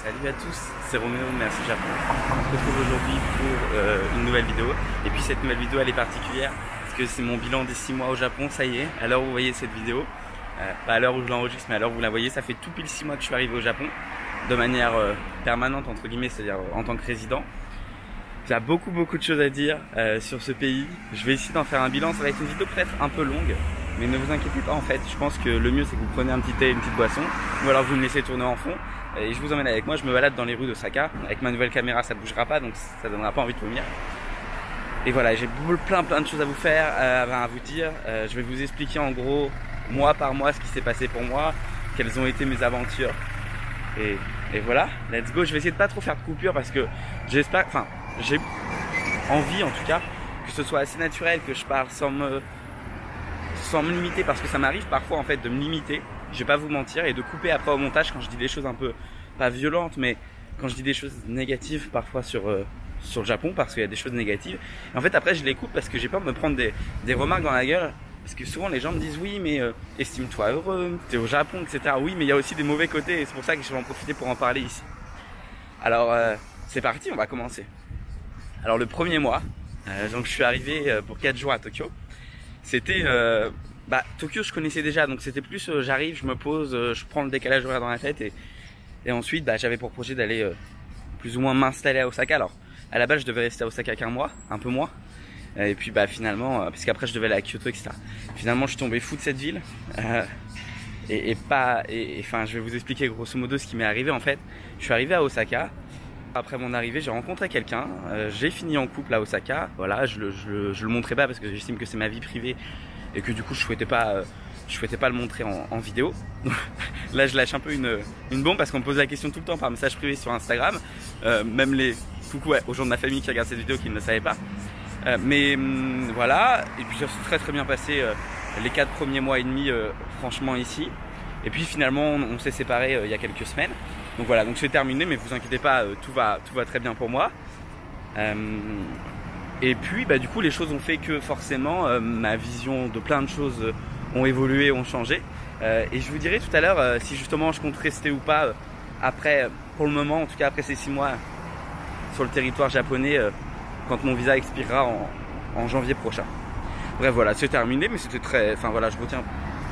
Salut à tous, c'est Roméo, merci Japon. On se retrouve aujourd'hui pour une nouvelle vidéo. Et puis cette nouvelle vidéo elle est particulière parce que c'est mon bilan des 6 mois au Japon, ça y est, à l'heure où vous voyez cette vidéo. Pas à l'heure où je l'enregistre mais à l'heure où vous la voyez, ça fait tout pile 6 mois que je suis arrivé au Japon. De manière permanente entre guillemets, c'est-à-dire en tant que résident. Il y a beaucoup de choses à dire sur ce pays. Je vais essayer d'en faire un bilan, ça va être une vidéo peut-être un peu longue. Mais ne vous inquiétez pas en fait, je pense que le mieux c'est que vous prenez un petit thé, une petite boisson. Ou alors vous me laissez tourner en fond. Et je vous emmène avec moi, je me balade dans les rues d'Osaka. Avec ma nouvelle caméra ça bougera pas donc ça donnera pas envie de vomir. Et voilà, j'ai plein de choses à vous faire, à vous dire. Je vais vous expliquer en gros, mois par mois, ce qui s'est passé pour moi. Quelles ont été mes aventures. Et voilà, let's go. Je vais essayer de pas trop faire de coupure parce que j'espère, enfin j'ai envie en tout cas que ce soit assez naturel, que je parle sans me limiter, parce que ça m'arrive parfois en fait de me limiter, je vais pas vous mentir, et de couper après au montage quand je dis des choses un peu, pas violentes, mais quand je dis des choses négatives parfois sur le Japon, parce qu'il y a des choses négatives. Et en fait après je les coupe parce que j'ai peur de me prendre des remarques dans la gueule, parce que souvent les gens me disent oui mais estime-toi heureux, t'es au Japon, etc. Oui mais il y a aussi des mauvais côtés et c'est pour ça que je vais en profiter pour en parler ici. Alors c'est parti, on va commencer. Alors le premier mois, donc je suis arrivé pour 4 jours à Tokyo. C'était Tokyo je connaissais déjà, donc c'était plus j'arrive, je me pose, je prends le décalage horaire dans la tête et ensuite j'avais pour projet d'aller plus ou moins m'installer à Osaka. Alors à la base je devais rester à Osaka qu'un mois, un peu moins, et puis finalement parce qu'après je devais aller à Kyoto, etc. Finalement je suis tombé fou de cette ville enfin je vais vous expliquer grosso modo ce qui m'est arrivé en fait. Je suis arrivé à Osaka. Après mon arrivée, j'ai rencontré quelqu'un, j'ai fini en couple à Osaka, voilà, je le montrerai pas parce que j'estime que c'est ma vie privée et que du coup je souhaitais pas le montrer en vidéo. Là je lâche un peu une bombe parce qu'on me pose la question tout le temps par message privé sur Instagram, même coucou aux gens de ma famille qui regardent cette vidéo qui ne le savaient pas. Voilà, et puis ça s'est très bien passé les 4 premiers mois et demi franchement ici. Et puis finalement on s'est séparés il y a quelques semaines. Donc voilà, donc c'est terminé, mais vous inquiétez pas, tout va très bien pour moi. Et puis du coup les choses ont fait que forcément ma vision de plein de choses ont évolué, ont changé. Et je vous dirai tout à l'heure si justement je compte rester ou pas après, pour le moment en tout cas après ces 6 mois sur le territoire japonais quand mon visa expirera en janvier prochain. Bref voilà, c'est terminé, mais c'était très, enfin voilà, je retiens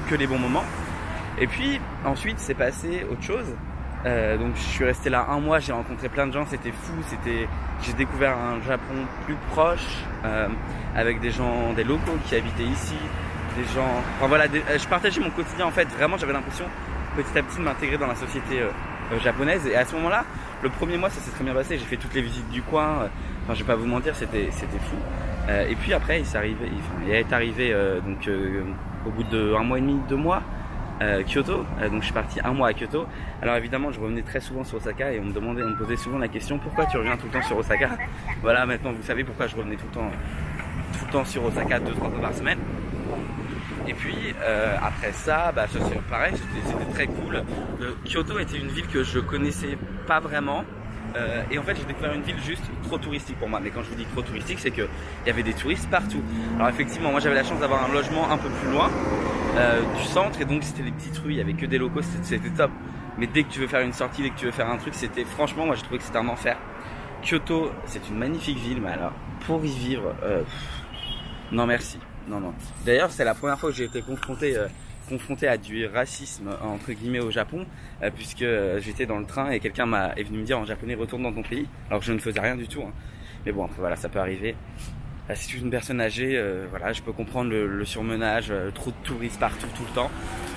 que les bons moments. Et puis ensuite c'est passé autre chose. Donc je suis resté là un mois, j'ai rencontré plein de gens, c'était fou, j'ai découvert un Japon plus proche, avec des gens, des locaux qui habitaient ici, des gens, enfin voilà, je partageais mon quotidien en fait, vraiment j'avais l'impression petit à petit de m'intégrer dans la société japonaise. Et à ce moment là, le premier mois ça s'est très bien passé, j'ai fait toutes les visites du coin, enfin je vais pas vous mentir, c'était fou. Et puis après il est arrivé donc au bout de 1 mois et demi, 2 mois, Kyoto, donc je suis parti 1 mois à Kyoto. Alors évidemment je revenais très souvent sur Osaka et on me posait souvent la question pourquoi tu reviens tout le temps sur Osaka. Voilà, maintenant vous savez pourquoi je revenais tout le temps sur Osaka 2-3 fois par semaine. Et puis après ça, ça c'est pareil, c'était très cool. Kyoto était une ville que je connaissais pas vraiment. Et en fait j'ai découvert une ville juste trop touristique pour moi. Mais quand je vous dis trop touristique, c'est qu'il y avait des touristes partout. Alors effectivement moi j'avais la chance d'avoir un logement un peu plus loin du centre, et donc c'était des petites rues, il y avait que des locaux, c'était top. Mais dès que tu veux faire une sortie, dès que tu veux faire un truc, franchement moi j'ai trouvé que c'était un enfer. Kyoto c'est une magnifique ville, mais alors pour y vivre non merci, non. D'ailleurs c'est la première fois que j'ai été confronté à du racisme entre guillemets au Japon, puisque j'étais dans le train et quelqu'un est venu me dire en japonais retourne dans ton pays, alors que je ne faisais rien du tout, hein. Mais bon après voilà, ça peut arriver. Si je suis une personne âgée, voilà, je peux comprendre le surmenage, trop de touristes partout tout le temps.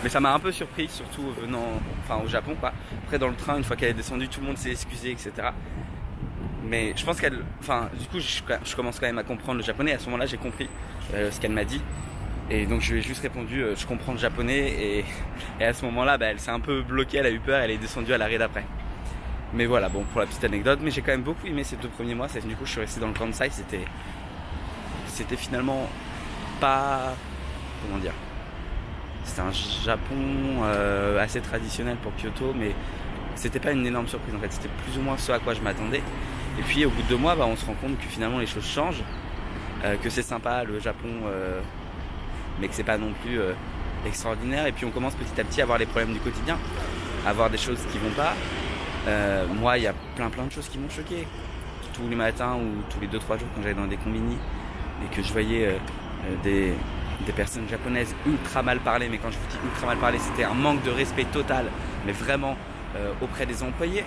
Mais ça m'a un peu surpris, surtout au Japon quoi. Après dans le train, une fois qu'elle est descendue, tout le monde s'est excusé, etc. Mais je pense du coup je commence quand même à comprendre le japonais. À ce moment-là j'ai compris ce qu'elle m'a dit. Et donc je lui ai juste répondu je comprends le japonais, et à ce moment-là elle s'est un peu bloquée, elle a eu peur, elle est descendue à l'arrêt d'après. Mais voilà, bon, pour la petite anecdote, mais j'ai quand même beaucoup aimé ces 2 premiers mois. Du coup je suis resté dans le Kansai, c'était finalement pas, comment dire, c'était un Japon assez traditionnel pour Kyoto, mais c'était pas une énorme surprise en fait, c'était plus ou moins ce à quoi je m'attendais. Et puis au bout de 2 mois on se rend compte que finalement les choses changent, que c'est sympa le Japon, mais que c'est pas non plus extraordinaire. Et puis on commence petit à petit à avoir les problèmes du quotidien, à avoir des choses qui vont pas, Moi, il y a plein de choses qui m'ont choqué. Tous les matins ou tous les 2-3 jours quand j'allais dans des combini et que je voyais des personnes japonaises ultra mal parler, mais quand je vous dis ultra mal parler, c'était un manque de respect total, mais vraiment auprès des employés,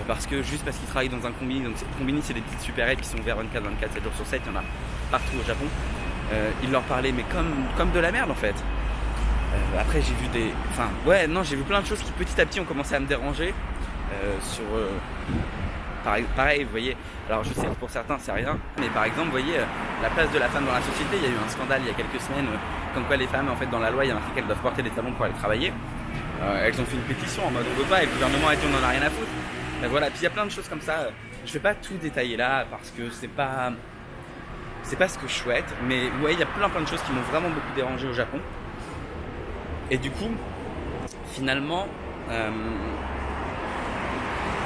parce qu'ils travaillent dans un combini, donc combini c'est des petites supérettes qui sont ouvertes 24, 7 jours sur 7, il y en a partout au Japon, ils leur parlaient mais comme de la merde en fait. Après j'ai vu j'ai vu plein de choses qui petit à petit ont commencé à me déranger pareil, vous voyez, alors je sais que pour certains c'est rien, mais par exemple, vous voyez, la place de la femme dans la société, il y a eu un scandale il y a quelques semaines, comme quoi les femmes, en fait, dans la loi, il y a marqué qu'elles doivent porter des talons pour aller travailler. Elles ont fait une pétition en mode on veut pas, et le gouvernement a dit on en a rien à foutre. Voilà, puis il y a plein de choses comme ça, je vais pas tout détailler là, parce que c'est pas ce que je souhaite, mais ouais, il y a plein de choses qui m'ont vraiment beaucoup dérangé au Japon. Et du coup, finalement,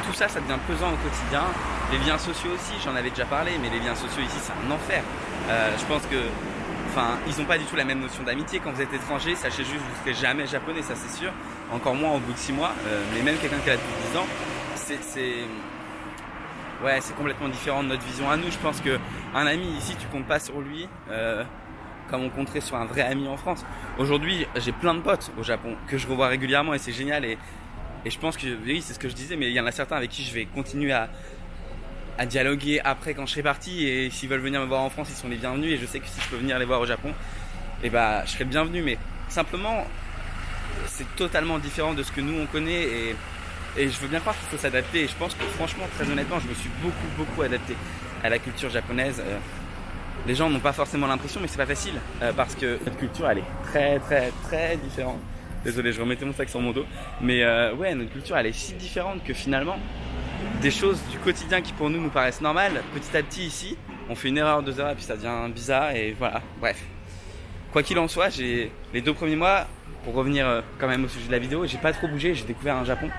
tout ça devient pesant au quotidien. Les liens sociaux aussi, j'en avais déjà parlé, mais les liens sociaux ici, c'est un enfer. Je pense que, ils n'ont pas du tout la même notion d'amitié. Quand vous êtes étranger, sachez juste que vous ne serez jamais japonais, ça c'est sûr. Encore moins au bout de 6 mois. Mais même quelqu'un qui a depuis 10 ans, c'est complètement différent de notre vision à nous. Je pense qu'un ami ici, tu comptes pas sur lui comme on compterait sur un vrai ami en France. Aujourd'hui, j'ai plein de potes au Japon que je revois régulièrement et c'est génial. Et je pense que, oui, c'est ce que je disais, mais il y en a certains avec qui je vais continuer à dialoguer après quand je serai parti. Et s'ils veulent venir me voir en France, ils sont les bienvenus. Et je sais que si je peux venir les voir au Japon, je serai le bienvenu. Mais simplement, c'est totalement différent de ce que nous on connaît. Et je veux bien croire qu'il faut s'adapter. Et je pense que franchement, très honnêtement, je me suis beaucoup adapté à la culture japonaise. Les gens n'ont pas forcément l'impression, mais c'est pas facile. Parce que notre culture, elle est très différente. Désolé, je remettais mon sac sur mon dos. Mais notre culture, elle est si différente que finalement, des choses du quotidien qui pour nous paraissent normales, petit à petit ici, on fait une erreur, 2 erreurs, et puis ça devient bizarre, et voilà, bref. Quoi qu'il en soit, les 2 premiers mois, pour revenir quand même au sujet de la vidéo, j'ai pas trop bougé, j'ai découvert un Japon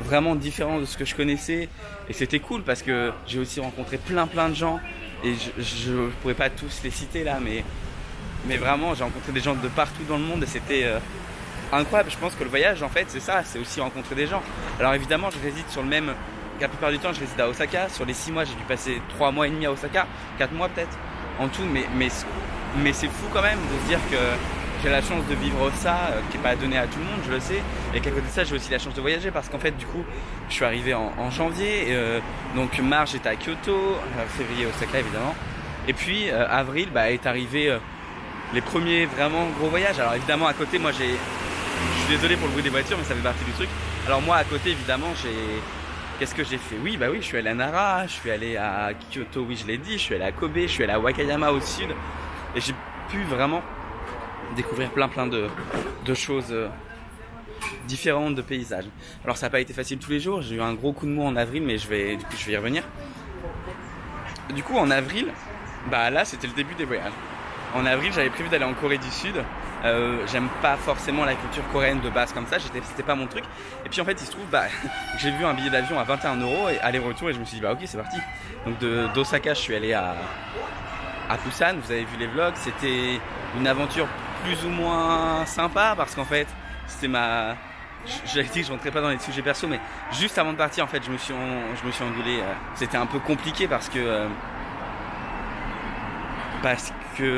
vraiment différent de ce que je connaissais, et c'était cool parce que j'ai aussi rencontré plein de gens, et je pourrais pas tous les citer là, mais vraiment, j'ai rencontré des gens de partout dans le monde, et c'était incroyable. Je pense que le voyage, en fait, c'est ça, c'est aussi rencontrer des gens. Alors évidemment, je réside sur le même, la plupart du temps, je réside à Osaka. Sur les 6 mois, j'ai dû passer 3 mois et demi à Osaka, 4 mois peut-être en tout, mais c'est fou quand même de se dire que j'ai la chance de vivre ça, qui n'est pas donné à tout le monde, je le sais, et qu'à côté de ça, j'ai aussi la chance de voyager parce qu'en fait, du coup, je suis arrivé en janvier, donc mars, j'étais à Kyoto, février, Osaka évidemment, et puis avril, est arrivé les premiers vraiment gros voyages. Alors évidemment, à côté, moi, je suis désolé pour le bruit des voitures, mais ça fait partie du truc. Alors moi, à côté, évidemment, qu'est-ce que j'ai fait? Oui, je suis allé à Nara, je suis allé à Kyoto, oui, je l'ai dit, je suis allé à Kobe, je suis allé à Wakayama au sud, et j'ai pu vraiment découvrir plein de choses différentes, de paysages. Alors ça n'a pas été facile tous les jours, j'ai eu un gros coup de mou en avril, mais je vais y revenir. Du coup, en avril, là, c'était le début des voyages. En avril, j'avais prévu d'aller en Corée du Sud. J'aime pas forcément la culture coréenne de base comme ça, c'était pas mon truc. Et puis en fait, il se trouve que j'ai vu un billet d'avion à 21 € et aller-retour, et je me suis dit ok, c'est parti. Donc d'Osaka, je suis allé à Busan. Vous avez vu les vlogs, c'était une aventure plus ou moins sympa parce qu'en fait, j'avais dit que je rentrais pas dans les sujets perso, mais juste avant de partir, en fait, je me suis engueulé. C'était un peu compliqué parce que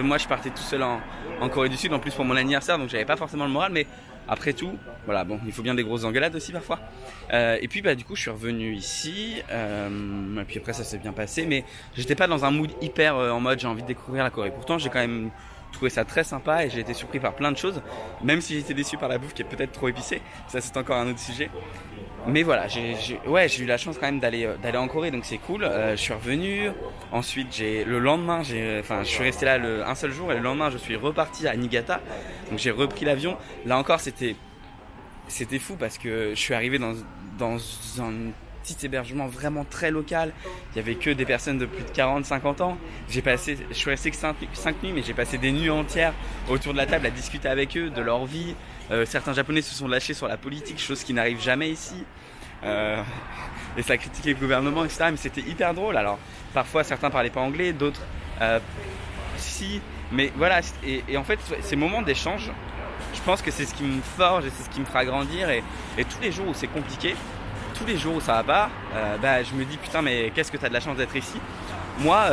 moi je partais tout seul en Corée du Sud, en plus pour mon anniversaire, donc j'avais pas forcément le moral, mais après tout, voilà, bon, il faut bien des grosses engueulades aussi parfois. Et puis du coup je suis revenu ici, et puis après ça s'est bien passé, mais j'étais pas dans un mood hyper en mode j'ai envie de découvrir la Corée. Pourtant j'ai quand même trouvé ça très sympa et j'ai été surpris par plein de choses, même si j'étais déçu par la bouffe qui est peut-être trop épicée, ça c'est encore un autre sujet. Mais voilà, j'ai eu la chance quand même d'aller en Corée, donc c'est cool. Je suis revenu. Ensuite, le lendemain, je suis resté là un seul jour, et le lendemain, je suis reparti à Niigata. Donc j'ai repris l'avion. Là encore, c'était fou parce que je suis arrivé dans un petit hébergement vraiment très local. Il y avait que des personnes de plus de 40-50 ans. Je suis resté que 5 nuits, mais j'ai passé des nuits entières autour de la table à discuter avec eux de leur vie. Certains Japonais se sont lâchés sur la politique, chose qui n'arrive jamais ici. Et ça critiquait le gouvernement, etc. Mais c'était hyper drôle. Alors, parfois, certains parlaient pas anglais, d'autres si. Mais voilà, et en fait, ces moments d'échange, je pense que c'est ce qui me forge et c'est ce qui me fera grandir. Et tous les jours où c'est compliqué, tous les jours où ça va pas, je me dis putain mais qu'est-ce que t'as de la chance d'être ici. Moi,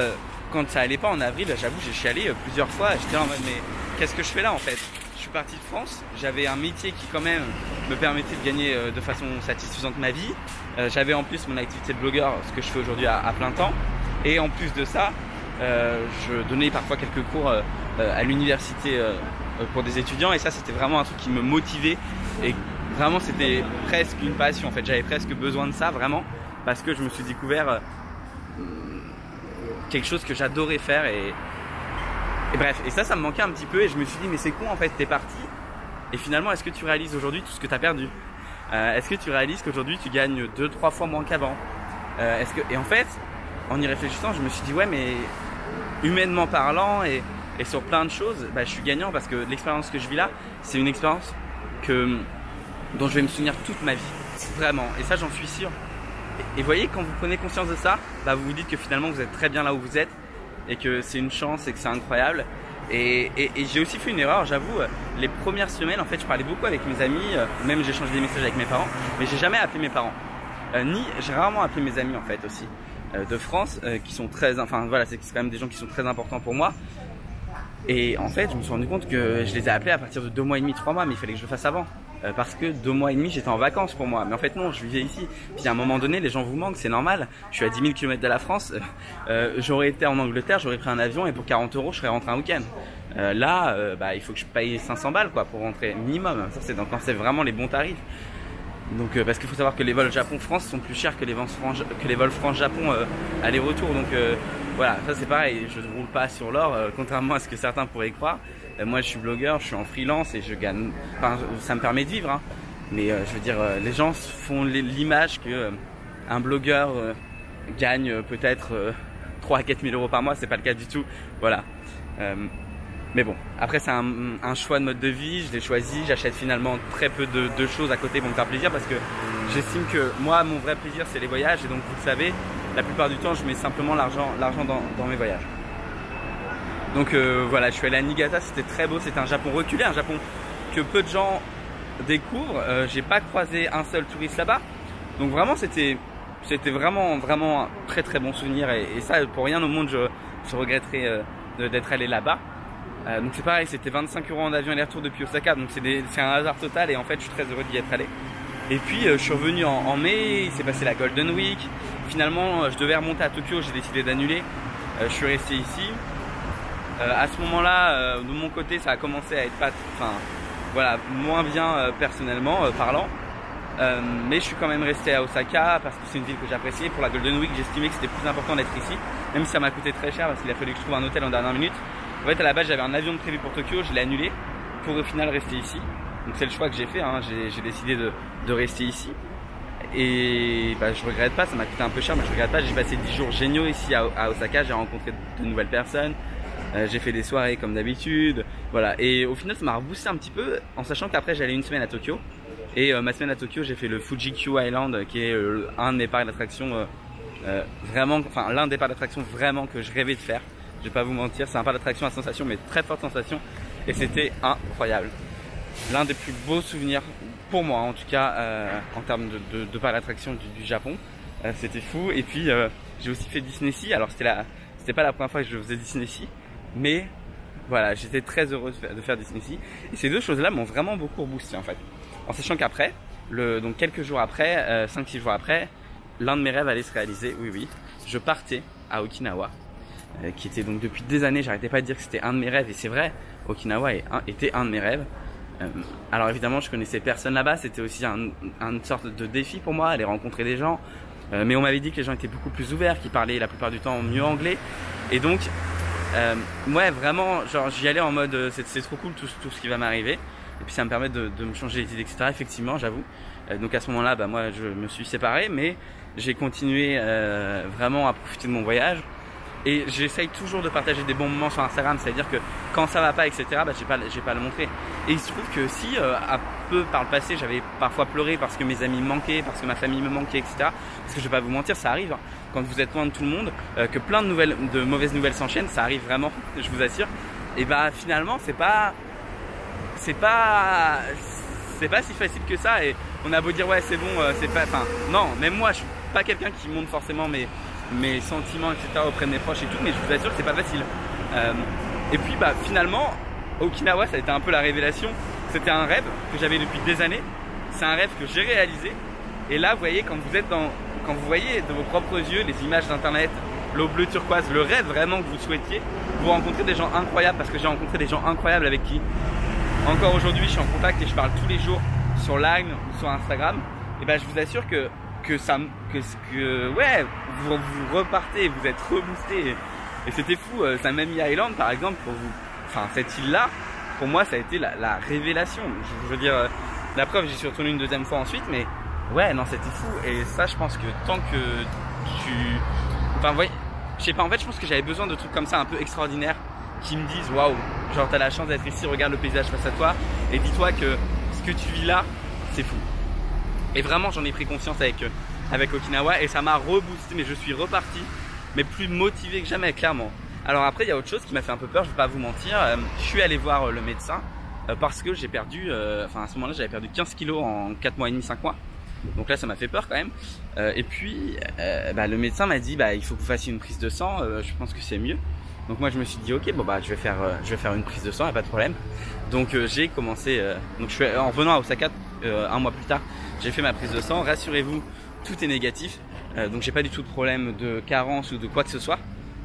quand ça allait pas en avril, j'avoue j'ai chialé plusieurs fois. J'étais en mode mais qu'est-ce que je fais là en fait? Je suis parti de France, j'avais un métier qui quand même me permettait de gagner de façon satisfaisante ma vie. J'avais en plus mon activité de blogueur, ce que je fais aujourd'hui à plein temps. Et en plus de ça, je donnais parfois quelques cours à l'université pour des étudiants. Et ça c'était vraiment un truc qui me motivait. Et vraiment c'était presque une passion en fait. J'avais presque besoin de ça vraiment. Parce que je me suis découvert quelque chose que j'adorais faire. Et bref, et ça me manquait un petit peu et je me suis dit mais c'est con en fait, t'es parti et finalement est-ce que tu réalises aujourd'hui tout ce que t'as perdu? Est-ce que tu réalises qu'aujourd'hui tu gagnes 2-3 fois moins qu'avant? Et en fait, en y réfléchissant, je me suis dit ouais mais humainement parlant et sur plein de choses, je suis gagnant parce que l'expérience que je vis là, c'est une expérience dont je vais me souvenir toute ma vie, vraiment, et ça j'en suis sûr. Et voyez, quand vous prenez conscience de ça, vous vous dites que finalement vous êtes très bien là où vous êtes et que c'est une chance et que c'est incroyable. Et j'ai aussi fait une erreur, j'avoue, les premières semaines en fait je parlais beaucoup avec mes amis, même j'ai échangé des messages avec mes parents, mais j'ai jamais appelé mes parents, j'ai rarement appelé mes amis en fait aussi de France, qui sont très, enfin voilà, c'est quand même des gens qui sont très importants pour moi. Et en fait je me suis rendu compte que je les ai appelés à partir de 2 mois et demi, 3 mois, mais il fallait que je le fasse avant. Parce que 2 mois et demi j'étais en vacances pour moi, mais en fait non, je vivais ici. Puis à un moment donné les gens vous manquent, c'est normal. Je suis à 10 000 km de la France, j'aurais été en Angleterre, j'aurais pris un avion et pour 40 € je serais rentré un week-end. Là il faut que je paye 500 balles quoi pour rentrer minimum. Ça c'est quand c'est vraiment les bons tarifs. Donc parce qu'il faut savoir que les vols Japon-France sont plus chers que les vols France-Japon aller-retour. Donc voilà, ça c'est pareil, je ne roule pas sur l'or, contrairement à ce que certains pourraient croire. Moi je suis blogueur, je suis en freelance et je gagne, enfin ça me permet de vivre, hein. Mais je veux dire, les gens font l'image que un blogueur gagne peut-être 3 à 4 000 € par mois, c'est pas le cas du tout, voilà. Mais bon, après c'est un choix de mode de vie, je l'ai choisi, j'achète finalement très peu de choses à côté pour me faire plaisir parce que j'estime que moi mon vrai plaisir c'est les voyages et donc vous le savez, la plupart du temps je mets simplement l'argent dans mes voyages. Donc voilà, je suis allé à Niigata, c'était très beau, c'était un Japon reculé, un Japon que peu de gens découvrent. J'ai pas croisé un seul touriste là-bas, donc vraiment c'était vraiment un très très bon souvenir et ça pour rien au monde je regretterais d'être allé là-bas. Donc c'est pareil, c'était 25 € en avion aller-retour depuis Osaka, donc c'est un hasard total et en fait je suis très heureux d'y être allé. Et puis je suis revenu en mai, il s'est passé la Golden Week, finalement je devais remonter à Tokyo, j'ai décidé d'annuler, je suis resté ici. À ce moment-là, de mon côté, ça a commencé à être moins bien personnellement parlant. Mais je suis quand même resté à Osaka parce que c'est une ville que j'appréciais. Pour la Golden Week, j'estimais que c'était plus important d'être ici, même si ça m'a coûté très cher parce qu'il a fallu que je trouve un hôtel en dernière minute. En fait, à la base, j'avais un avion de prévu pour Tokyo, je l'ai annulé pour au final rester ici. Donc c'est le choix que j'ai fait, hein. J'ai décidé de rester ici. Et je regrette pas, ça m'a coûté un peu cher, mais je regrette pas. J'ai passé 10 jours géniaux ici à Osaka, j'ai rencontré de nouvelles personnes. J'ai fait des soirées comme d'habitude, voilà. Et au final ça m'a reboosté un petit peu en sachant qu'après j'allais une semaine à Tokyo. Et ma semaine à Tokyo j'ai fait le Fuji-Q Island qui est un de mes parcs d'attractions l'un des parcs d'attractions vraiment que je rêvais de faire. Je vais pas vous mentir, c'est un parc d'attractions à sensation, mais très forte sensation. Et c'était incroyable. L'un des plus beaux souvenirs pour moi en tout cas en termes de parc d'attractions du Japon. C'était fou. Et puis j'ai aussi fait Disney Sea. Alors c'était pas la première fois que je faisais Disney Sea. Mais voilà, j'étais très heureux de faire Disney Sea. Et ces deux choses-là m'ont vraiment beaucoup reboosté en fait. En sachant qu'après, donc quelques jours après, 5-6 jours après, l'un de mes rêves allait se réaliser. Oui, je partais à Okinawa, qui était donc depuis des années, j'arrêtais pas de dire que c'était un de mes rêves. Et c'est vrai, Okinawa était un de mes rêves. Alors évidemment, je connaissais personne là-bas. C'était aussi une sorte de défi pour moi, aller rencontrer des gens. Mais on m'avait dit que les gens étaient beaucoup plus ouverts, qu'ils parlaient la plupart du temps mieux anglais. Et donc ouais, vraiment, genre j'y allais en mode c'est trop cool tout ce qui va m'arriver. Et puis ça me permet de me changer les idées, etc. Effectivement, j'avoue. Donc à ce moment-là, moi je me suis séparé, mais j'ai continué vraiment à profiter de mon voyage. Et j'essaye toujours de partager des bons moments sur Instagram, c'est-à-dire que quand ça va pas, etc., j'ai pas à le montrer. Et il se trouve que si un peu par le passé, j'avais parfois pleuré parce que mes amis me manquaient, parce que ma famille me manquait, etc. Parce que je vais pas vous mentir, ça arrive, hein. Quand vous êtes loin de tout le monde, que plein de mauvaises nouvelles s'enchaînent, ça arrive vraiment, je vous assure. Et finalement, c'est pas si facile que ça. Et on a beau dire ouais c'est bon, c'est pas, enfin non, même moi je suis pas quelqu'un qui montre forcément mes sentiments etc auprès de mes proches et tout, mais je vous assure que c'est pas facile. Et puis bah finalement Okinawa ça a été un peu la révélation. C'était un rêve que j'avais depuis des années, c'est un rêve que j'ai réalisé. Et là vous voyez, quand vous voyez de vos propres yeux les images d'internet, l'eau bleue turquoise, le rêve vraiment que vous souhaitiez, vous rencontrez des gens incroyables, parce que j'ai rencontré des gens incroyables avec qui encore aujourd'hui je suis en contact et je parle tous les jours sur Line ou sur Instagram. Et ben je vous assure que ouais, vous repartez, vous êtes reboosté et c'était fou. Samami Island par exemple, pour vous, enfin cette île là, pour moi ça a été la révélation. Je veux dire, la preuve, j'y suis retourné une deuxième fois ensuite, mais ouais non c'était fou. Et ça je pense que tant que tu, enfin vous voyez, je sais pas, en fait je pense que j'avais besoin de trucs comme ça un peu extraordinaires qui me disent waouh, genre t'as la chance d'être ici, regarde le paysage face à toi et dis-toi que ce que tu vis là c'est fou. Et vraiment j'en ai pris conscience avec Okinawa et ça m'a reboosté, mais je suis reparti mais plus motivé que jamais, clairement. Alors après il y a autre chose qui m'a fait un peu peur, je vais pas vous mentir. Je suis allé voir le médecin parce que j'ai perdu, enfin à ce moment là j'avais perdu 15 kilos en 4 mois et demi, 5 mois. Donc là ça m'a fait peur quand même. Et puis le médecin m'a dit il faut que vous fassiez une prise de sang, je pense que c'est mieux. Donc moi je me suis dit ok, bon je vais faire une prise de sang, y a pas de problème. Donc j'ai commencé, donc je suis en revenant à Osaka 1 mois plus tard, j'ai fait ma prise de sang. Rassurez-vous, tout est négatif, donc j'ai pas du tout de problème de carence ou de quoi que ce soit.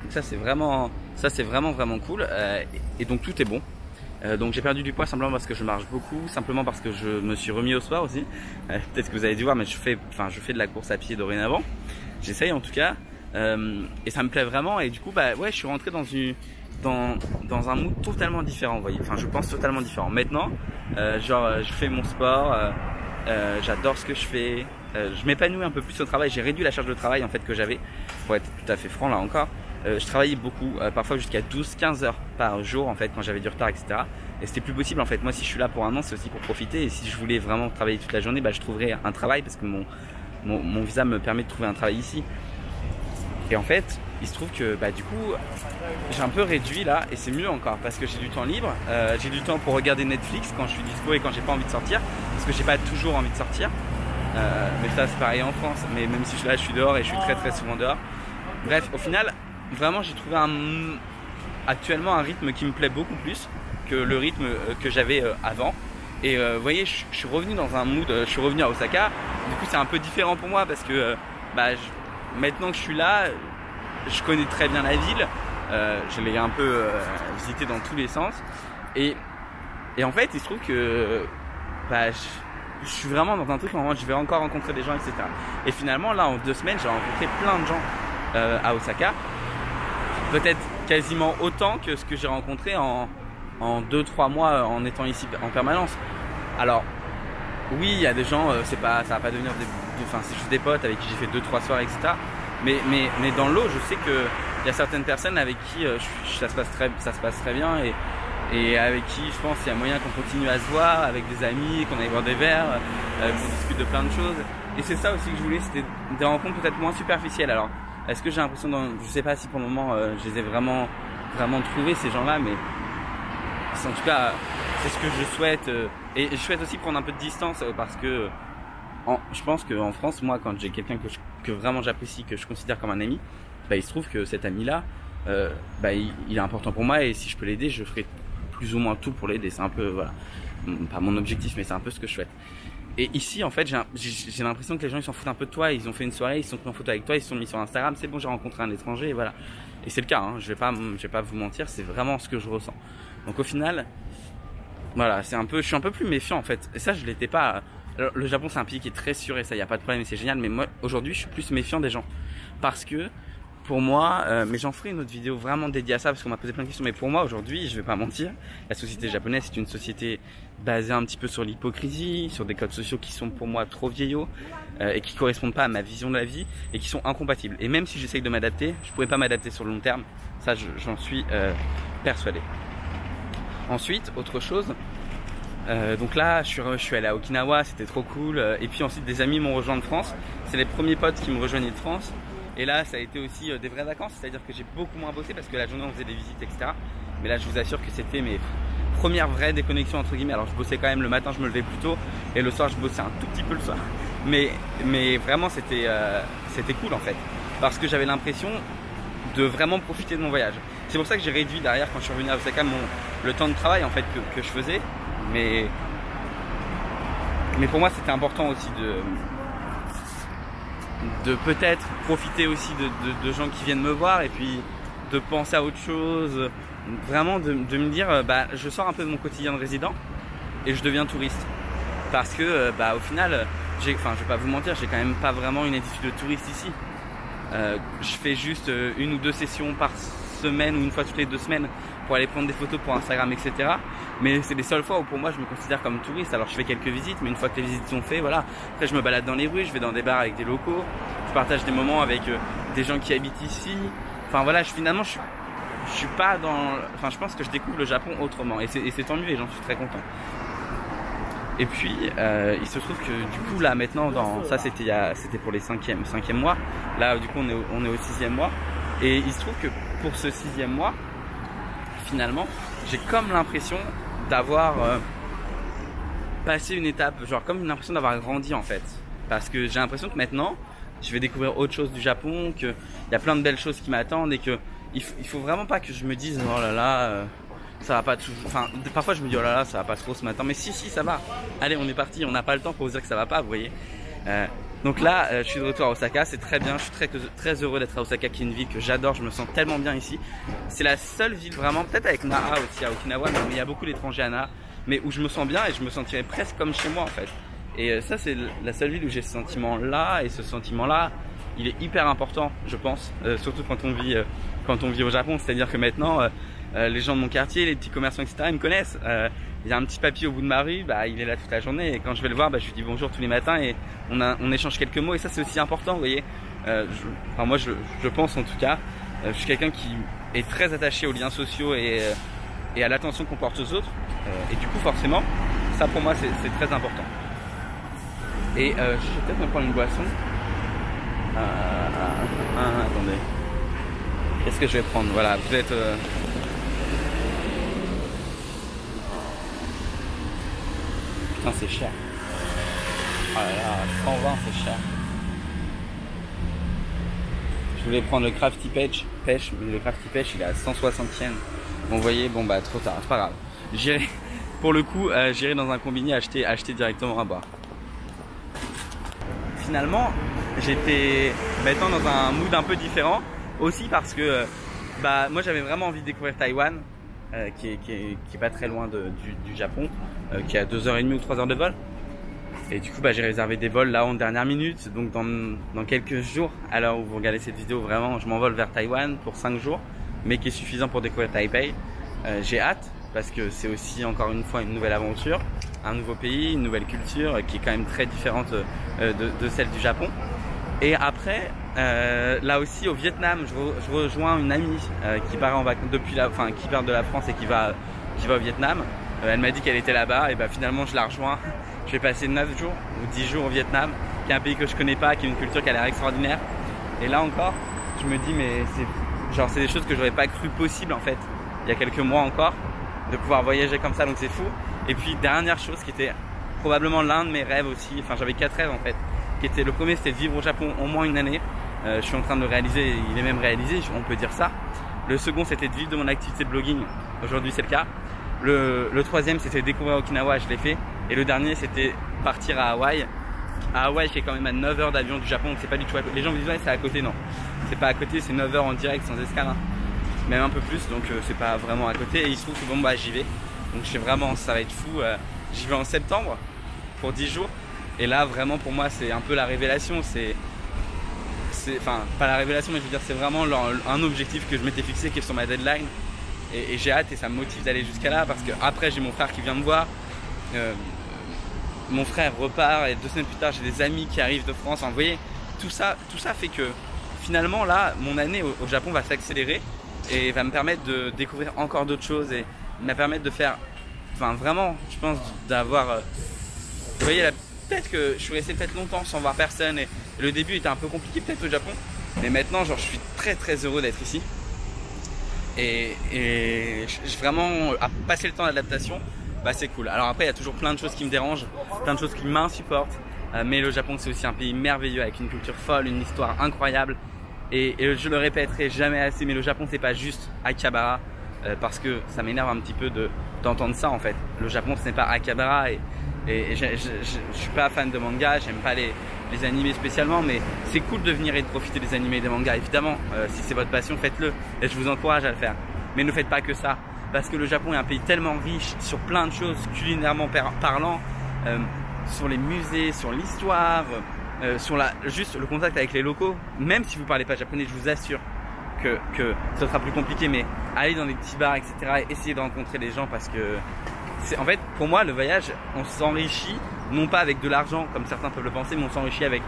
Donc ça c'est vraiment cool, et donc tout est bon. Donc j'ai perdu du poids simplement parce que je marche beaucoup, simplement parce que je me suis remis au sport aussi. Peut-être que vous avez dû voir, mais je fais de la course à pied dorénavant. J'essaye en tout cas, et ça me plaît vraiment. Et du coup ouais, je suis rentré dans un mood totalement différent, vous voyez. Enfin je pense totalement différent. Maintenant, je fais mon sport, j'adore ce que je fais. Je m'épanouis un peu plus au travail. J'ai réduit la charge de travail en fait que j'avais, pour être tout à fait franc là encore. Je travaillais beaucoup, parfois jusqu'à 12-15 heures par jour en fait quand j'avais du retard, etc. Et c'était plus possible en fait. Moi si je suis là pour un an, c'est aussi pour profiter. Et si je voulais vraiment travailler toute la journée, je trouverais un travail, parce que mon visa me permet de trouver un travail ici. Et en fait il se trouve que du coup j'ai un peu réduit là, et c'est mieux encore parce que j'ai du temps libre. J'ai du temps pour regarder Netflix quand je suis dispo et quand j'ai pas envie de sortir, parce que j'ai pas toujours envie de sortir. Mais ça c'est pareil en France, mais même si je suis là, je suis dehors et je suis très très souvent dehors. Bref, au final vraiment j'ai trouvé actuellement un rythme qui me plaît beaucoup plus que le rythme que j'avais avant. Et vous voyez, je suis revenu dans un mood, je suis revenu à Osaka. Du coup c'est un peu différent pour moi parce que maintenant que je suis là, je connais très bien la ville. Je l'ai un peu visité dans tous les sens. Et en fait il se trouve que je suis vraiment dans un truc où je vais encore rencontrer des gens, etc. Et finalement là en 2 semaines j'ai rencontré plein de gens à Osaka. Peut-être quasiment autant que ce que j'ai rencontré en 2-3 mois en étant ici en permanence. Alors oui, il y a des gens, ça va pas devenir c'est juste des potes avec qui j'ai fait 2-3 soirs, etc. Mais dans l'eau, je sais que il y a certaines personnes avec qui ça se passe très bien, et avec qui je pense qu'il y a moyen qu'on continue à se voir, avec des amis, qu'on aille boire des verres, qu'on discute de plein de choses. Et c'est ça aussi que je voulais, c'était des rencontres peut-être moins superficielles. Alors est-ce que j'ai l'impression, je sais pas si pour le moment je les ai vraiment trouvés ces gens-là, mais en tout cas c'est ce que je souhaite. Et je souhaite aussi prendre un peu de distance, parce que je pense qu'en France, moi quand j'ai quelqu'un que vraiment j'apprécie, que je considère comme un ami, il se trouve que cet ami-là, il est important pour moi, et si je peux l'aider, je ferai plus ou moins tout pour l'aider. C'est un peu, voilà, pas mon objectif, mais c'est un peu ce que je souhaite. Et ici en fait j'ai l'impression que les gens ils s'en foutent un peu de toi. Ils ont fait une soirée, ils se sont pris en photo avec toi, ils se sont mis sur Instagram, c'est bon, j'ai rencontré un étranger, et voilà. Et c'est le cas, je vais pas vous mentir, c'est vraiment ce que je ressens. Donc au final voilà, je suis un peu plus méfiant en fait. Et ça je l'étais pas. Alors, le Japon c'est un pays qui est très sûr, et ça y a pas de problème, et c'est génial. Mais moi aujourd'hui je suis plus méfiant des gens, parce que pour moi, mais j'en ferai une autre vidéo vraiment dédiée à ça, parce qu'on m'a posé plein de questions. Mais pour moi aujourd'hui, je vais pas mentir, la société japonaise c'est une société basée un petit peu sur l'hypocrisie, sur des codes sociaux qui sont pour moi trop vieillots, et qui correspondent pas à ma vision de la vie, et qui sont incompatibles. Et même si j'essaye de m'adapter, je pourrais pas m'adapter sur le long terme. Ça j'en suis persuadé. Ensuite, autre chose, donc là je suis allé à Okinawa, c'était trop cool. Et puis ensuite des amis m'ont rejoint de France. C'est les premiers potes qui me rejoignaient de France. Et là ça a été aussi des vraies vacances, c'est à dire que j'ai beaucoup moins bossé parce que la journée on faisait des visites, etc. Mais là je vous assure que c'était première vraie déconnexion entre guillemets. Alors je bossais quand même le matin, je me levais plus tôt et le soir je bossais un tout petit peu le soir. Mais vraiment c'était cool en fait, parce que j'avais l'impression de vraiment profiter de mon voyage. C'est pour ça que j'ai réduit derrière quand je suis revenu à Osaka le temps de travail en fait que je faisais. Mais pour moi c'était important aussi de peut-être profiter aussi de gens qui viennent me voir et puis de penser à autre chose. Vraiment de me dire bah je sors un peu de mon quotidien de résident et je deviens touriste. Parce que bah au final, je vais pas vous mentir, j'ai quand même pas vraiment une attitude de touriste ici. Je fais juste une ou deux sessions par semaine ou une fois toutes les 2 semaines pour aller prendre des photos pour Instagram, etc. Mais c'est les seules fois où pour moi je me considère comme touriste. Alors je fais quelques visites, mais une fois que les visites sont faites, voilà. Après je me balade dans les rues, je vais dans des bars avec des locaux, je partage des moments avec des gens qui habitent ici. Enfin voilà, finalement je suis pas dans... Enfin je pense que je découvre le Japon autrement et c'est tant mieux et j'en suis très content. Et puis il se trouve que du coup là maintenant, ça c'était pour les 5e mois. Là du coup on est au 6e mois. Et il se trouve que pour ce 6e mois, finalement, j'ai comme l'impression d'avoir passé une étape, genre comme l'impression d'avoir grandi en fait. Parce que j'ai l'impression que maintenant, je vais découvrir autre chose du Japon, qu'il y a plein de belles choses qui m'attendent et que il faut vraiment pas que je me dise oh là là, ça va pas toujours. Enfin, parfois je me dis oh là là, ça va pas trop ce matin, mais si ça va. Allez, on est parti, on n'a pas le temps pour vous dire que ça va pas, vous voyez. Donc là, je suis de retour à Osaka, c'est très bien, je suis très heureux d'être à Osaka, qui est une ville que j'adore, je me sens tellement bien ici. C'est la seule ville vraiment, peut-être avec Nara aussi à Okinawa, mais il y a beaucoup d'étrangers à Nara, mais où je me sens bien et je me sentirais presque comme chez moi en fait. Et ça c'est la seule ville où j'ai ce sentiment là, et ce sentiment là, il est hyper important je pense, surtout quand on vit au Japon, c'est-à-dire que maintenant les gens de mon quartier, les petits commerçants etc, ils me connaissent. Il y a un petit papy au bout de ma rue, bah, il est là toute la journée et quand je vais le voir, bah, je lui dis bonjour tous les matins et on échange quelques mots et ça c'est aussi important, vous voyez. Moi je pense en tout cas, je suis quelqu'un qui est très attaché aux liens sociaux et à l'attention qu'on porte aux autres et du coup forcément ça pour moi c'est très important. Et je vais peut-être me prendre une boisson. Attendez, qu'est-ce que je vais prendre? Voilà, vous êtes... Putain, c'est cher. Oh là là, 120 c'est cher. Je voulais prendre le Crafty Pêche, mais le Crafty Pêche il est à 160 yens. Bon, vous voyez, bon bah trop tard, c'est pas grave. J'irai, pour le coup, j'irai dans un combini acheter directement à boire. Finalement, j'étais maintenant dans un mood un peu différent, aussi parce que bah moi j'avais vraiment envie de découvrir Taïwan. Qui est pas très loin du Japon, qui a 2h30 ou 3h de vol. Et du coup bah, j'ai réservé des vols là en dernière minute, donc dans quelques jours, à l'heure où vous regardez cette vidéo, vraiment je m'envole vers Taïwan pour 5 jours, mais qui est suffisant pour découvrir Taipei. J'ai hâte parce que c'est aussi encore une fois une nouvelle aventure, un nouveau pays, une nouvelle culture qui est quand même très différente de celle du Japon. Et après, là aussi au Vietnam, je rejoins une amie qui part en vacances qui part de la France et qui va au Vietnam. Elle m'a dit qu'elle était là-bas et bah finalement je la rejoins. Je vais passer 9 jours ou 10 jours au Vietnam, qui est un pays que je connais pas, qui est une culture qui a l'air extraordinaire. Et là encore, je me dis mais c'est des choses que j'aurais pas cru possible en fait, il y a quelques mois encore, de pouvoir voyager comme ça, donc c'est fou. Et puis dernière chose qui était probablement l'un de mes rêves aussi, enfin j'avais 4 rêves en fait. Le premier c'était de vivre au Japon au moins une année, je suis en train de le réaliser, il est même réalisé, on peut dire ça. Le second c'était de vivre de mon activité de blogging, aujourd'hui c'est le cas. Le troisième c'était de découvrir Okinawa, je l'ai fait. Et le dernier c'était partir à Hawaï. À Hawaï qui est quand même à 9 heures d'avion du Japon, donc c'est pas du tout à côté. Les gens me disent ouais c'est à côté, non. C'est pas à côté, c'est 9 heures en direct sans escale, hein. Même un peu plus, donc c'est pas vraiment à côté. Et il se trouve que bon bah j'y vais, donc je sais vraiment, ça va être fou. J'y vais en septembre pour 10 jours. Et là vraiment pour moi c'est un peu la révélation, enfin pas la révélation mais je veux dire c'est vraiment un objectif que je m'étais fixé qui est sur ma deadline et j'ai hâte et ça me motive d'aller jusqu'à là parce que après j'ai mon frère qui vient me voir, mon frère repart et 2 semaines plus tard j'ai des amis qui arrivent de France. Enfin, vous voyez tout ça fait que finalement là mon année au Japon va s'accélérer et va me permettre de découvrir encore d'autres choses et me permettre de faire, enfin vraiment je pense d'avoir, vous voyez peut-être que je suis resté peut-être longtemps sans voir personne et le début était un peu compliqué peut-être au Japon, mais maintenant genre je suis très heureux d'être ici et vraiment à passer le temps d'adaptation, bah c'est cool. Alors après il y a toujours plein de choses qui me dérangent, plein de choses qui m'insupportent, mais le Japon c'est aussi un pays merveilleux avec une culture folle, une histoire incroyable, et je le répéterai jamais assez, mais le Japon c'est pas juste Akihabara, parce que ça m'énerve un petit peu d'entendre ça en fait. Le Japon ce n'est pas Akihabara, et je suis pas fan de manga, j'aime pas les animés spécialement, mais c'est cool de venir et de profiter des animés et des mangas évidemment. Si c'est votre passion, faites-le et je vous encourage à le faire, mais ne faites pas que ça, parce que le Japon est un pays tellement riche sur plein de choses culinairement parlant, sur les musées, sur l'histoire, sur juste le contact avec les locaux. Même si vous parlez pas japonais, je vous assure que ça sera plus compliqué, mais allez dans des petits bars, etc. et essayez de rencontrer des gens, parce que en fait, pour moi, le voyage, on s'enrichit, non pas avec de l'argent, comme certains peuvent le penser, mais on s'enrichit avec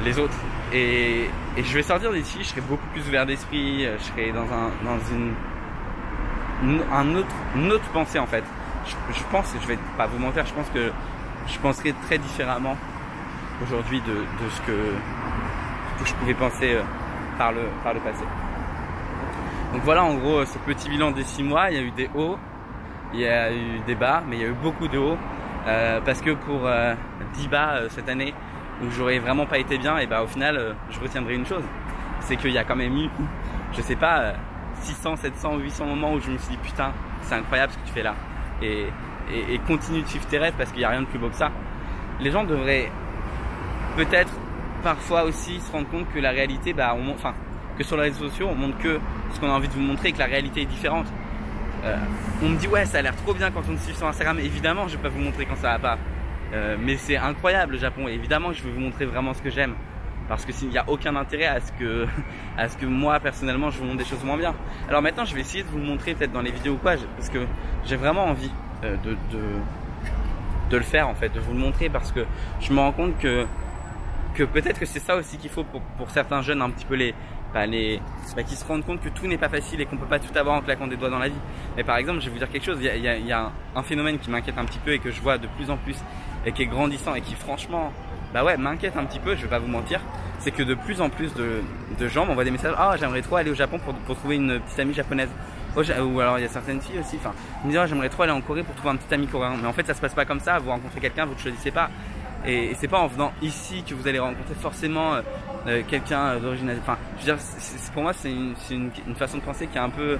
les autres. Et je vais sortir d'ici, je serai beaucoup plus ouvert d'esprit, je serai dans une autre pensée, en fait. Je pense, je vais pas vous mentir, je pense que je penserai très différemment aujourd'hui de ce que je pouvais penser par le passé. Donc voilà, en gros, ce petit bilan des 6 mois, il y a eu des hauts, il y a eu des bas, mais il y a eu beaucoup de hauts, parce que pour 10 bas cette année où j'aurais vraiment pas été bien, et bah au final je retiendrai une chose, c'est qu'il y a quand même eu, je sais pas, 600, 700, 800 moments où je me suis dit putain, c'est incroyable ce que tu fais là, et continue de suivre tes rêves, parce qu'il n'y a rien de plus beau que ça. Les gens devraient peut-être parfois aussi se rendre compte que la réalité, bah que sur les réseaux sociaux on montre que ce qu'on a envie de vous montrer, et que la réalité est différente. On me dit ouais, ça a l'air trop bien quand on me suit sur Instagram. Évidemment je vais pas vous montrer quand ça va pas, mais c'est incroyable le Japon, et évidemment je vais vous montrer vraiment ce que j'aime, parce que s'il n'y a aucun intérêt à ce que moi personnellement je vous montre des choses moins bien. Alors maintenant je vais essayer de vous le montrer peut-être dans les vidéos ou quoi, parce que j'ai vraiment envie de le faire en fait, de vous le montrer, parce que je me rends compte que peut-être que c'est ça aussi qu'il faut pour certains jeunes un petit peu qui se rendent compte que tout n'est pas facile et qu'on peut pas tout avoir en claquant des doigts dans la vie. Mais par exemple, je vais vous dire quelque chose, il y a un phénomène qui m'inquiète un petit peu et que je vois de plus en plus et qui est grandissant et qui franchement, bah ouais, m'inquiète un petit peu, je vais pas vous mentir. C'est que de plus en plus de gens m'envoient des messages, ah j'aimerais trop aller au Japon pour trouver une petite amie japonaise. Ou alors il y a certaines filles aussi, enfin, ils me disent, ah, j'aimerais trop aller en Corée pour trouver un petit ami coréen. Mais en fait ça se passe pas comme ça, vous rencontrez quelqu'un, vous ne choisissez pas. Et c'est pas en venant ici que vous allez rencontrer forcément quelqu'un d'origine. Enfin, je veux dire, pour moi c'est une façon de penser qui est un peu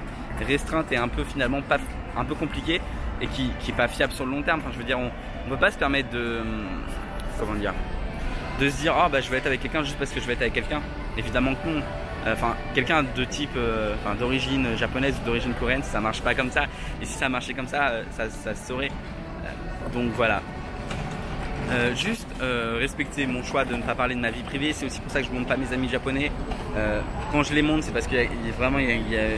restreinte et un peu finalement pas un peu compliquée, et qui est pas fiable sur le long terme. Enfin, je veux dire, on peut pas se permettre de se dire ah bah je vais être avec quelqu'un juste parce que je vais être avec quelqu'un. Évidemment que non. Enfin, quelqu'un de type d'origine japonaise ou d'origine coréenne, ça marche pas comme ça. Et si ça marchait comme ça, ça se saurait. Donc voilà. Juste respecter mon choix de ne pas parler de ma vie privée. C'est aussi pour ça que je ne montre pas mes amis japonais. Quand je les montre, c'est parce qu'il y a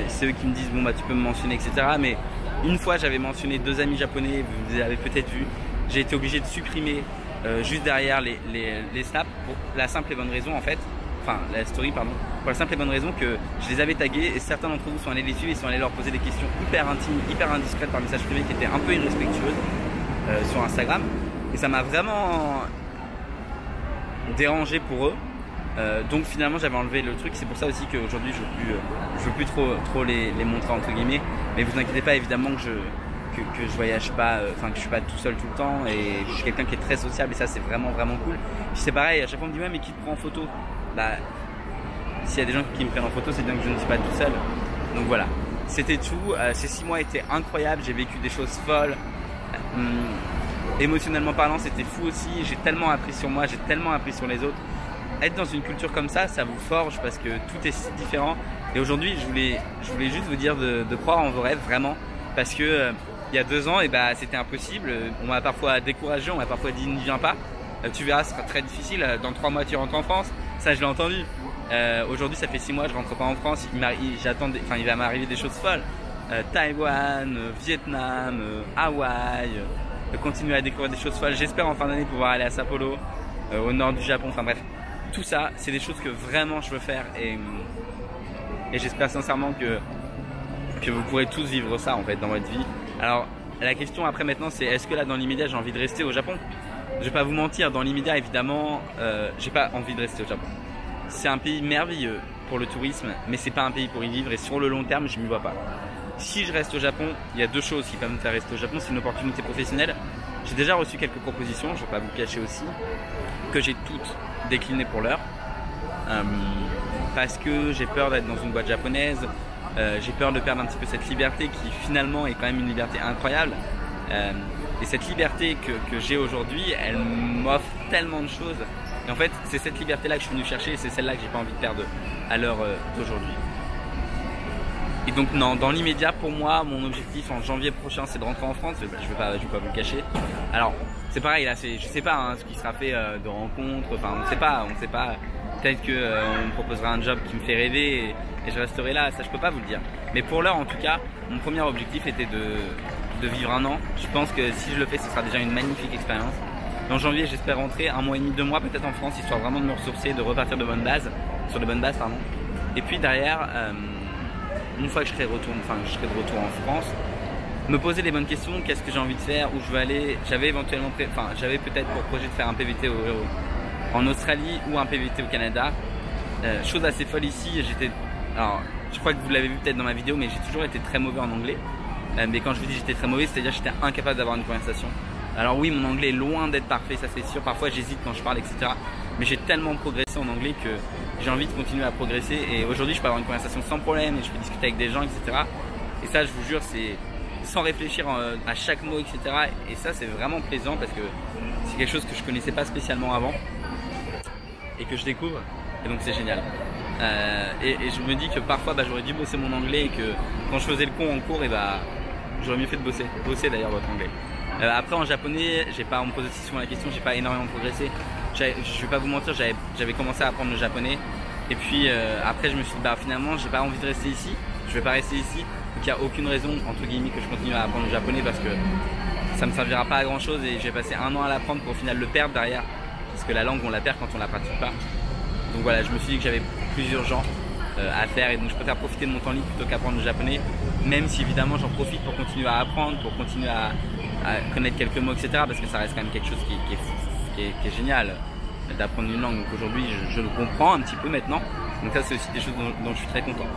c'est eux qui me disent bon bah tu peux me mentionner, etc. Mais une fois j'avais mentionné 2 amis japonais, vous avez peut-être vu, j'ai été obligé de supprimer juste derrière les snaps pour la simple et bonne raison en fait, enfin la story pardon, pour la simple et bonne raison que je les avais tagués et certains d'entre vous sont allés les suivre et sont allés leur poser des questions hyper intimes, hyper indiscrètes par message privé qui étaient un peu irrespectueuses sur Instagram. Et ça m'a vraiment dérangé pour eux. Donc finalement j'avais enlevé le truc. C'est pour ça aussi qu'aujourd'hui je veux plus trop les montrer entre guillemets. Mais vous inquiétez pas, évidemment que je voyage pas, enfin que je suis pas tout seul tout le temps. Et je suis quelqu'un qui est très sociable et ça c'est vraiment cool. Puis c'est pareil, à chaque fois on me dit ouais mais qui te prend en photo? Bah s'il y a des gens qui me prennent en photo, c'est bien que je ne suis pas tout seul. Donc voilà, c'était tout. Ces 6 mois étaient incroyables, j'ai vécu des choses folles. Émotionnellement parlant, c'était fou aussi. J'ai tellement appris sur moi, j'ai tellement appris sur les autres. Être dans une culture comme ça vous forge parce que tout est si différent. Et aujourd'hui, je voulais juste vous dire de croire en vos rêves vraiment, parce que il y a 2 ans, et bah c'était impossible. On m'a parfois découragé, on m'a parfois dit ne viens pas. Tu verras, ce sera très difficile. Dans 3 mois, tu rentres en France. Ça, je l'ai entendu. Aujourd'hui, ça fait 6 mois, je rentre pas en France. Il va m'arriver des choses folles. Taïwan, Vietnam, Hawaï. Continuer à découvrir des choses folles. J'espère en fin d'année pouvoir aller à Sapporo, au nord du Japon. Enfin bref, tout ça, c'est des choses que vraiment je veux faire et j'espère sincèrement que vous pourrez tous vivre ça en fait dans votre vie. Alors la question après maintenant, c'est est-ce que là dans l'immédiat j'ai envie de rester au Japon? Je vais pas vous mentir, dans l'immédiat évidemment, j'ai pas envie de rester au Japon. c'est un pays merveilleux pour le tourisme, mais c'est pas un pays pour y vivre et sur le long terme, je m'y vois pas. Si je reste au Japon, il y a deux choses qui peuvent me faire rester au Japon. C'est une opportunité professionnelle. J'ai déjà reçu quelques propositions, je ne vais pas vous le cacher aussi, que j'ai toutes déclinées pour l'heure. Parce que j'ai peur d'être dans une boîte japonaise, j'ai peur de perdre un petit peu cette liberté qui finalement est quand même une liberté incroyable. Et cette liberté que j'ai aujourd'hui, elle m'offre tellement de choses. Et en fait, c'est cette liberté-là que je suis venu chercher et c'est celle-là que j'ai pas envie de perdre à l'heure d'aujourd'hui. Et donc non, dans l'immédiat, pour moi, mon objectif en janvier prochain, c'est de rentrer en France. Je vais pas vous le cacher. Alors, c'est pareil, là, je sais pas hein, ce qui sera fait de rencontres. Enfin, on sait pas. Peut-être qu'on me proposera un job qui me fait rêver et je resterai là. Ça, je peux pas vous le dire. Mais pour l'heure, en tout cas, mon premier objectif était de vivre un an. Je pense que si je le fais, ce sera déjà une magnifique expérience. En janvier, j'espère rentrer 1 mois et demi, 2 mois peut-être en France, histoire vraiment de me ressourcer, de repartir de bonne base, sur de bonnes bases, pardon. Et puis derrière, une fois que je serai de retour en France, me poser les bonnes questions, qu'est-ce que j'ai envie de faire, où je veux aller. J'avais éventuellement, j'avais peut-être pour projet de faire un PVT en Australie ou un PVT au Canada. Chose assez folle ici, alors je crois que vous l'avez vu peut-être dans ma vidéo, mais j'ai toujours été très mauvais en anglais. Mais quand je vous dis j'étais très mauvais, c'est-à-dire que j'étais incapable d'avoir une conversation. Alors oui, mon anglais est loin d'être parfait, ça c'est sûr. Parfois j'hésite quand je parle, etc. Mais j'ai tellement progressé en anglais que j'ai envie de continuer à progresser. Et aujourd'hui, je peux avoir une conversation sans problème et je peux discuter avec des gens, etc. Et ça, je vous jure, c'est sans réfléchir à chaque mot, etc. Et ça, c'est vraiment plaisant parce que c'est quelque chose que je connaissais pas spécialement avant et que je découvre. Et donc c'est génial. Et je me dis que parfois, j'aurais dû bosser mon anglais et que quand je faisais le con en cours, j'aurais mieux fait de bosser. Bosser d'ailleurs votre anglais. Après en japonais, on me pose aussi souvent la question, j'ai pas énormément progressé. Je vais pas vous mentir, j'avais commencé à apprendre le japonais et puis après je me suis dit finalement j'ai pas envie de rester ici, je vais pas rester ici, donc il n'y a aucune raison entre guillemets que je continue à apprendre le japonais parce que ça me servira pas à grand chose et j'ai passé 1 an à l'apprendre pour au final le perdre derrière parce que la langue on la perd quand on la pratique pas. Donc voilà, je me suis dit que j'avais plus urgent à faire et donc je préfère profiter de mon temps libre plutôt qu'apprendre le japonais, même si évidemment j'en profite pour continuer à apprendre, pour continuer à connaître quelques mots, etc. parce que ça reste quand même quelque chose qui est génial d'apprendre une langue. Donc aujourd'hui je le comprends un petit peu maintenant, donc ça c'est aussi des choses dont je suis très content.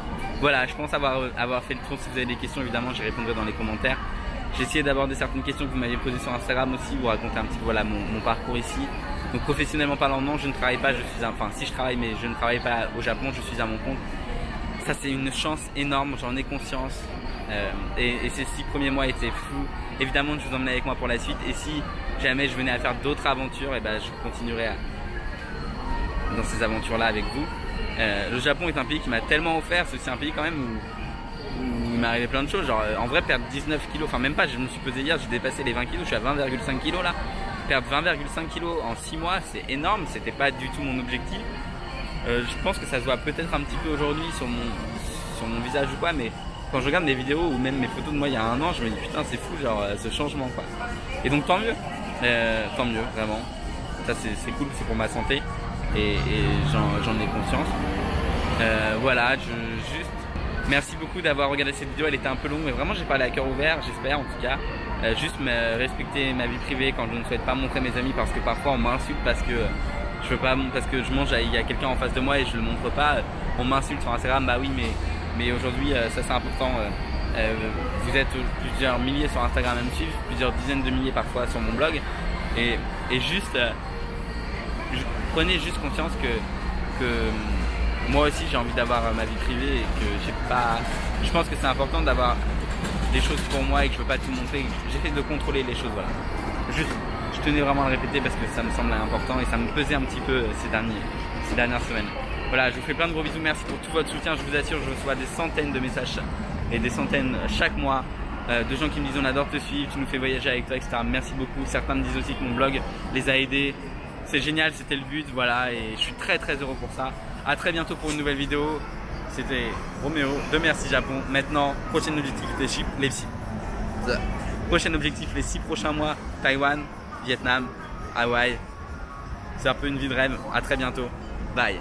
Voilà, je pense avoir fait le tour. Si vous avez des questions, évidemment j'y répondrai dans les commentaires. J'ai essayé d'aborder certaines questions que vous m'avez posées sur Instagram aussi, vous raconter un petit peu voilà, mon parcours ici. Donc professionnellement parlant, non, je ne travaille pas, si je travaille mais je ne travaille pas au Japon, je suis à mon compte. Ça c'est une chance énorme, j'en ai conscience. Et ces 6 premiers mois étaient fous. Évidemment, je vous emmène avec moi pour la suite. Et si jamais je venais à faire d'autres aventures, et je continuerai dans ces aventures-là avec vous. Le Japon est un pays qui m'a tellement offert. C'est aussi un pays quand même où il m'est arrivé plein de choses. Genre, en vrai, perdre 19 kilos, enfin même pas, je me suis pesé hier, j'ai dépassé les 20 kilos, je suis à 20,5 kilos là. Perdre 20,5 kilos en 6 mois, c'est énorme. C'était pas du tout mon objectif. Je pense que ça se voit peut-être un petit peu aujourd'hui sur mon visage ou quoi, mais quand je regarde mes vidéos ou même mes photos de moi il y a 1 an, je me dis putain c'est fou genre ce changement quoi. Et donc tant mieux vraiment. Ça c'est cool, c'est pour ma santé et j'en ai conscience. Voilà, juste merci beaucoup d'avoir regardé cette vidéo, elle était un peu longue mais vraiment j'ai parlé à cœur ouvert, j'espère en tout cas. Juste respecter ma vie privée quand je ne souhaite pas montrer mes amis parce que parfois on m'insulte parce que je veux pas, parce que je mange, il y a quelqu'un en face de moi et je le montre pas. On m'insulte sur Instagram, bah oui mais aujourd'hui ça c'est important. Vous êtes plusieurs milliers sur Instagram à me suivre, plusieurs dizaines de milliers parfois sur mon blog et juste prenez juste conscience que moi aussi j'ai envie d'avoir ma vie privée et que je pense que c'est important d'avoir des choses pour moi et que je veux pas tout montrer. J'essaie de contrôler les choses, voilà. Juste, je tenais vraiment à le répéter parce que ça me semble important et ça me pesait un petit peu ces dernières semaines. Voilà, je vous fais plein de gros bisous, merci pour tout votre soutien. Je vous assure, je reçois des centaines de messages et des centaines chaque mois de gens qui me disent on adore te suivre, tu nous fais voyager avec toi, etc. Merci beaucoup. Certains me disent aussi que mon blog les a aidés. C'est génial, c'était le but, voilà, et je suis très très heureux pour ça. À très bientôt pour une nouvelle vidéo. C'était Roméo de Merci Japon. Maintenant, prochain objectif, les 6 prochains mois, Taïwan, Vietnam, Hawaï. C'est un peu une vie de rêve. À très bientôt. Bye.